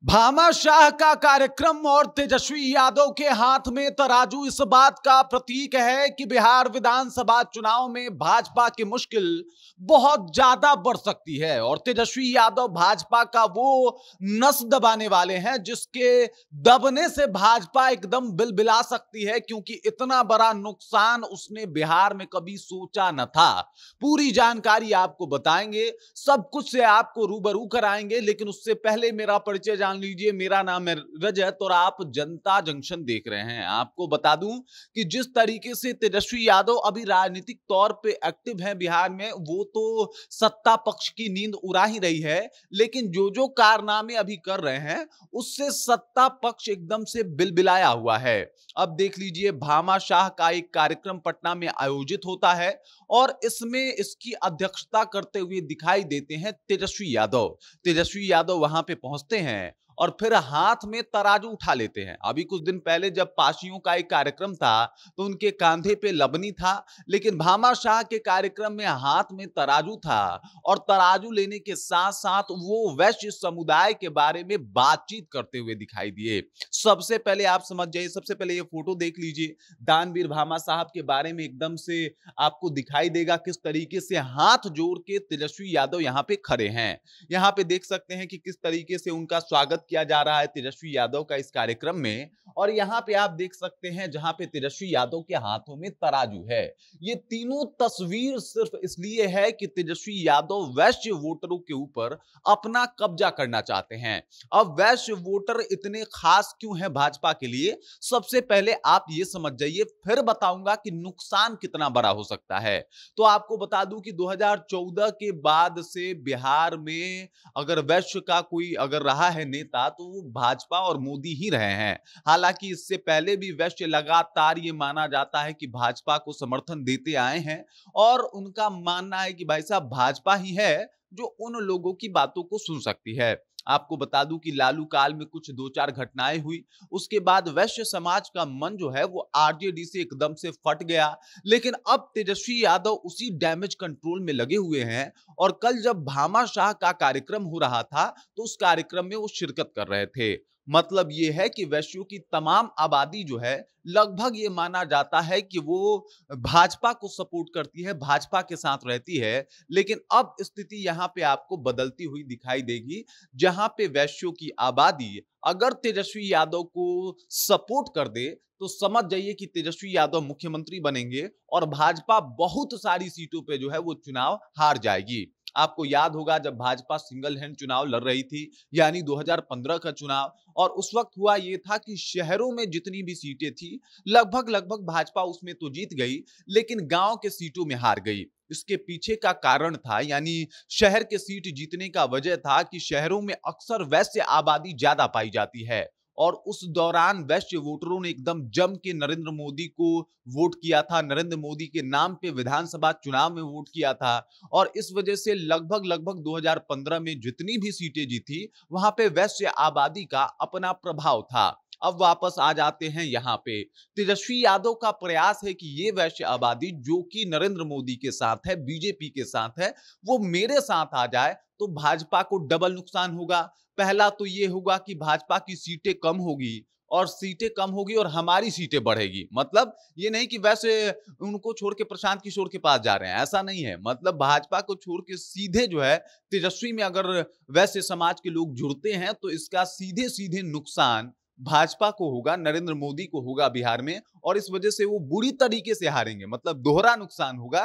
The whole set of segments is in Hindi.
भामाशाह का कार्यक्रम और तेजस्वी यादव के हाथ में तराजू इस बात का प्रतीक है कि बिहार विधानसभा चुनाव में भाजपा की मुश्किल बहुत ज्यादा बढ़ सकती है। और तेजस्वी यादव भाजपा का वो नस दबाने वाले हैं जिसके दबने से भाजपा एकदम बिलबिला सकती है, क्योंकि इतना बड़ा नुकसान उसने बिहार में कभी सोचा न था। पूरी जानकारी आपको बताएंगे, सब कुछ से आपको रूबरू कराएंगे, लेकिन उससे पहले मेरा परिचय जान लीजिए। मेरा नाम है रजत और आप जनता जंक्शन देख रहे हैं। आपको बता दूं कि जिस तरीके से तेजस्वी यादव अभी राजनीतिक तौर पे एक्टिव हैं बिहार में, वो तो सत्ता पक्ष की नींद उड़ा ही रही है, लेकिन जो जो कारनामे अभी कर रहे हैं उससे सत्ता पक्ष एकदम से बिलबिलाया हुआ है। अब देख लीजिए, भामाशाह का एक कार्यक्रम पटना में आयोजित होता है और इसमें इसकी अध्यक्षता करते हुए दिखाई देते हैं तेजस्वी यादव। तेजस्वी यादव वहां पे पहुंचते हैं और फिर हाथ में तराजू उठा लेते हैं। अभी कुछ दिन पहले जब पाशियों का एक कार्यक्रम था तो उनके कांधे पे लबनी था, लेकिन भामाशाह के कार्यक्रम में हाथ में तराजू था और तराजू लेने के साथ साथ वो वैश्य समुदाय के बारे में बातचीत करते हुए दिखाई दिए। सबसे पहले आप समझ जाइए, सबसे पहले ये फोटो देख लीजिए, दानवीर भामा साहब के बारे में एकदम से आपको दिखाई देगा किस तरीके से हाथ जोड़ के तेजस्वी यादव यहाँ पे खड़े हैं। यहाँ पे देख सकते हैं कि किस तरीके से उनका स्वागत किया जा रहा है तेजस्वी यादव का इस कार्यक्रम में। और यहाँ पे आप देख सकते हैं जहां पे तेजस्वी यादव के हाथों में तराजू है। ये तीनों तस्वीर सिर्फ इसलिए है कि तेजस्वी यादव वैश्य वोटरों के ऊपर अपना कब्जा करना चाहते हैं। अब वैश्य वोटर इतने खास क्यों हैं भाजपा के लिए, सबसे पहले आप ये समझ जाइए, फिर बताऊंगा कि नुकसान कितना बड़ा हो सकता है। तो आपको बता दूं कि 2014 के बाद से बिहार में अगर वैश्य का कोई अगर रहा है नेता तो वो भाजपा और मोदी ही रहे हैं। हालांकि इससे पहले भी वैश्य लगातार ये माना जाता है कि भाजपा को समर्थन देते आए हैं और उनका मानना है कि भाई साहब भाजपा ही है जो उन लोगों की बातों को सुन सकती है। आपको बता दूं कि लालू काल में कुछ दो चार घटनाएं हुई, उसके बाद वैश्य समाज का मन जो है वो आरजेडी से एकदम से फट गया। लेकिन अब तेजस्वी यादव उसी डैमेज कंट्रोल में लगे हुए हैं और कल जब भामाशाह का कार्यक्रम हो रहा था तो उस कार्यक्रम में वो शिरकत कर रहे थे। मतलब ये है कि वैश्यों की तमाम आबादी जो है, लगभग ये माना जाता है कि वो भाजपा को सपोर्ट करती है, भाजपा के साथ रहती है। लेकिन अब स्थिति यहां पे आपको बदलती हुई दिखाई देगी, जहां पे वैश्यों की आबादी अगर तेजस्वी यादव को सपोर्ट कर दे तो समझ जाइए कि तेजस्वी यादव मुख्यमंत्री बनेंगे और भाजपा बहुत सारी सीटों पे जो है वो चुनाव हार जाएगी। आपको याद होगा जब भाजपा सिंगल हैंड चुनाव लड़ रही थी, यानी 2015 का चुनाव, और उस वक्त हुआ ये था कि शहरों में जितनी भी सीटें थी लगभग लगभग भाजपा उसमें तो जीत गई, लेकिन गांव के सीटों में हार गई। इसके पीछे का कारण था, यानी शहर के सीट जीतने का वजह था कि शहरों में अक्सर वैश्य आबादी ज्यादा पाई जाती है और उस दौरान वैश्य वोटरों ने एकदम जम के नरेंद्र मोदी को वोट किया था, नरेंद्र मोदी के नाम पे विधानसभा चुनाव में वोट किया था और इस वजह से लगभग लगभग 2015 में जितनी भी सीटें जीती वहां पे वैश्य आबादी का अपना प्रभाव था। अब वापस आ जाते हैं यहाँ पे, तेजस्वी यादव का प्रयास है कि ये वैश्य आबादी जो कि नरेंद्र मोदी के साथ है, बीजेपी के साथ है, वो मेरे साथ आ जाए तो भाजपा को डबल नुकसान होगा। पहला तो ये होगा कि भाजपा की सीटें कम होगी और सीटें कम होगी और हमारी सीटें बढ़ेगी। मतलब ये नहीं कि वैसे उनको छोड़ के प्रशांत किशोर के पास जा रहे हैं, ऐसा नहीं है। मतलब भाजपा को छोड़ के सीधे जो है तेजस्वी में अगर वैश्य समाज के लोग जुड़ते हैं तो इसका सीधे सीधे नुकसान भाजपा को होगा, नरेंद्र मोदी को होगा बिहार में, और इस वजह से वो बुरी तरीके से हारेंगे। मतलब दोहरा नुकसान होगा,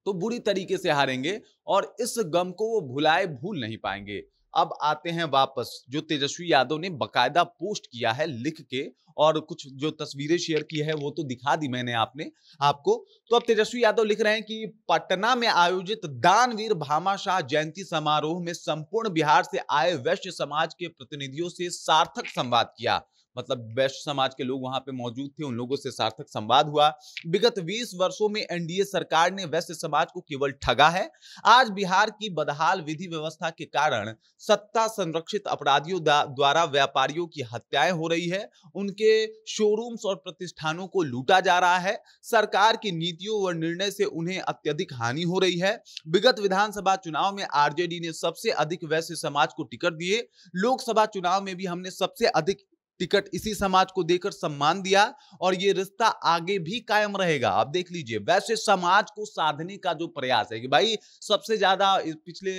तो बुरी तरीके से हारेंगे और इस गम को वो भुलाए भूल नहीं पाएंगे। अब आते हैं वापस, जो तेजस्वी यादव ने बकायदा पोस्ट किया है लिख के और कुछ जो तस्वीरें शेयर की है वो तो दिखा दी मैंने आपको। तो अब तेजस्वी यादव लिख रहे हैं कि पटना में आयोजित दानवीर भामाशाह जयंती समारोह में संपूर्ण बिहार से आए वैश्य समाज के प्रतिनिधियों से सार्थक संवाद किया। मतलब वैश्य समाज के लोग वहां पे मौजूद थे, उन लोगों से सार्थक संवाद हुआ। विगत 20 वर्षों में एनडीए सरकार ने वैश्य समाज को केवल ठगा है। आज बिहार की बदहाल विधि व्यवस्था के कारण सत्ता संरक्षित अपराधियों द्वारा व्यापारियों की हत्याएं हो रही है, उनके के शोरूम्स और प्रतिष्ठानों को लूटा जा रहा है। सरकार की नीतियों व निर्णय से उन्हें अत्यधिक हानि हो रही है। विगत विधानसभा चुनाव में आरजेडी ने सबसे अधिक वैश्य समाज को टिकट दिए। लोकसभा चुनाव में भी हमने सबसे अधिक टिकट इसी समाज को देकर सम्मान दिया और ये रिश्ता आगे भी कायम रहेगा। आप देख लीजिए, वैसे समाज को साधने का जो प्रयास है कि भाई सबसे ज्यादा पिछले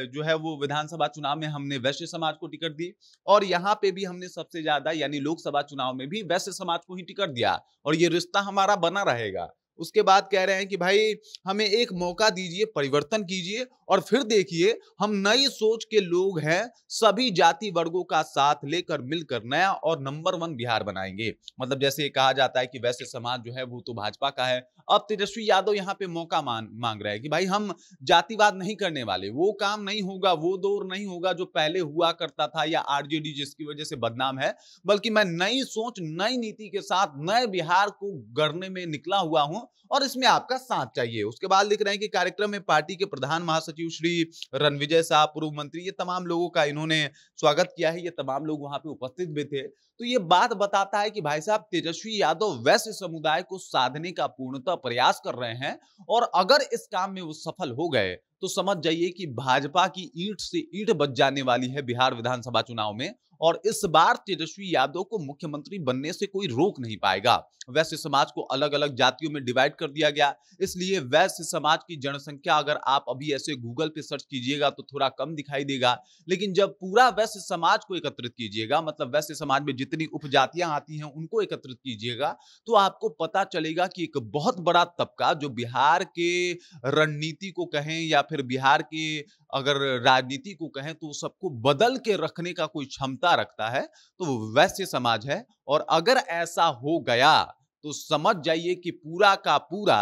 जो है वो विधानसभा चुनाव में हमने वैश्य समाज को टिकट दी और यहाँ पे भी हमने सबसे ज्यादा यानी लोकसभा चुनाव में भी वैश्य समाज को ही टिकट दिया और ये रिश्ता हमारा बना रहेगा। उसके बाद कह रहे हैं कि भाई हमें एक मौका दीजिए, परिवर्तन कीजिए और फिर देखिए हम नई सोच के लोग हैं, सभी जाति वर्गों का साथ लेकर मिलकर नया और नंबर 1 बिहार बनाएंगे। मतलब जैसे कहा जाता है कि वैसे समाज जो है वो तो भाजपा का है। अब तेजस्वी यादव यहाँ पे मौका मांग रहे हैं कि भाई हम जातिवाद नहीं करने वाले, वो काम नहीं होगा, वो दौर नहीं होगा जो पहले हुआ करता था या आरजेडी जिसकी वजह से बदनाम है, बल्कि मैं नई सोच नई नीति के साथ नए बिहार को गढ़ने में निकला हुआ हूं और इसमें आपका साथ चाहिए। उसके बाद लिख रहे हैं कि कार्यक्रम में पार्टी के प्रधान महासचिव श्री रणविजय शाह, पूर्व मंत्री, ये तमाम लोगों का इन्होंने स्वागत किया है। ये तमाम लोग वहां पे उपस्थित भी थे। तो ये बात बताता है कि भाई साहब तेजस्वी यादव वैश्य समुदाय को साधने का पूर्णतः प्रयास कर रहे हैं और अगर इस काम में वो सफल हो गए तो समझ जाइए कि भाजपा की ईंट से ईंट बच जाने वाली है बिहार विधानसभा चुनाव में और इस बार तेजस्वी यादव को मुख्यमंत्री बनने से कोई रोक नहीं पाएगा। वैश्य समाज को अलग अलग जातियों में डिवाइड कर दिया गया, इसलिए वैश्य समाज की जनसंख्या अगर आप अभी ऐसे गूगल पे सर्च कीजिएगा तो थोड़ा कम दिखाई देगा, लेकिन जब पूरा वैश्य समाज को एकत्रित कीजिएगा, मतलब वैश्य समाज में जितनी उपजातियां आती हैं उनको एकत्रित कीजिएगा, तो आपको पता चलेगा कि एक बहुत बड़ा तबका जो बिहार के रणनीति को कहें या फिर बिहार के अगर राजनीति को कहें तो सबको बदल के रखने का कोई क्षमता रखता है तो वो वैश्य समाज है। और अगर ऐसा हो गया तो समझ जाइए कि पूरा का पूरा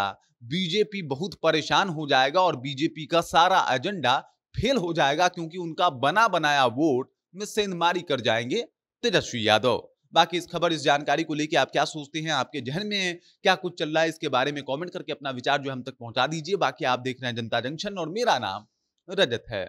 बीजेपी बहुत परेशान हो जाएगा और बीजेपी का सारा एजेंडा फेल हो जाएगा, क्योंकि उनका बना बनाया वोट में सेंधमारी कर जाएंगे तेजस्वी यादव। बाकी इस खबर, इस जानकारी को लेकर आप क्या सोचते हैं, आपके जहन में क्या कुछ चल रहा है, इसके बारे में कमेंट करके अपना विचार जो हम तक पहुंचा दीजिए। बाकी आप देख रहे हैं जनता जंक्शन और मेरा नाम रजत है।